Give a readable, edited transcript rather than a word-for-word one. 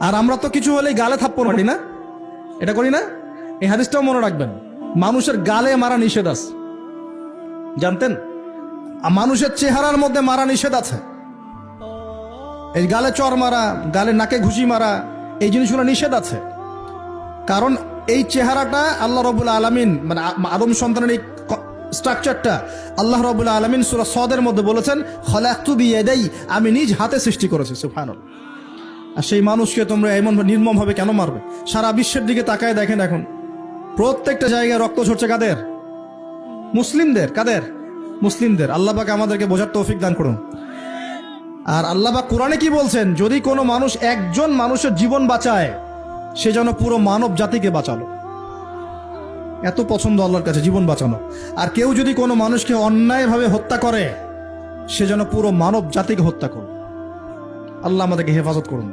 আর আমরা তো কিছু হলেই গালে থাপ্পড় মারি না, এটা করি না? এই হাদিসটাও মনে রাখবেন, মানুষের গালে মারা নিষেধ আছে, জানতেন? মানুষের চেহারার মধ্যে মারা নিষেধ আছে। এই গালে চর মারা, গালে নাকে ঘুষি মারা, এই জিনিসগুলো নিষেধ আছে। কারণ এই চেহারাটা আল্লাহ রাব্বুল আলামিন, মানে আদম সন্তানের এই স্ট্রাকচারটা আল্লাহ রাব্বুল আলামিন সূরা সদের মধ্যে বলেছেন, খলাকতু বিয়াদাই, আমি নিজ হাতে সৃষ্টি করেছি। সুবহানাল্লাহ। আর সেই মানুষকে তোমরা এমন নির্মমভাবে কেন মারবে? সারা বিশ্বের দিকে তাকায় দেখেন, এখন প্রত্যেকটা জায়গায় রক্ত ঝরছে। কাদের? মুসলিমদের। কাদের? মুসলিমদের। আল্লাহ পাক আমাদেরকে বোঝার তৌফিক দান করুন। আর আল্লাহ পাক কোরআনে কি বলছেন? যদি কোনো মানুষ একজন মানুষের জীবন বাঁচায়, সে যেন পুরো মানব জাতিকে বাঁচালো। এত পছন্দ আল্লাহর কাছে জীবন বাঁচানো। আর কেউ যদি কোনো মানুষকে অন্যায়ভাবে হত্যা করে, সে যেন পুরো মানব জাতিকে হত্যা করে। আল্লাহ আমাদেরকে হেফাজত করুন।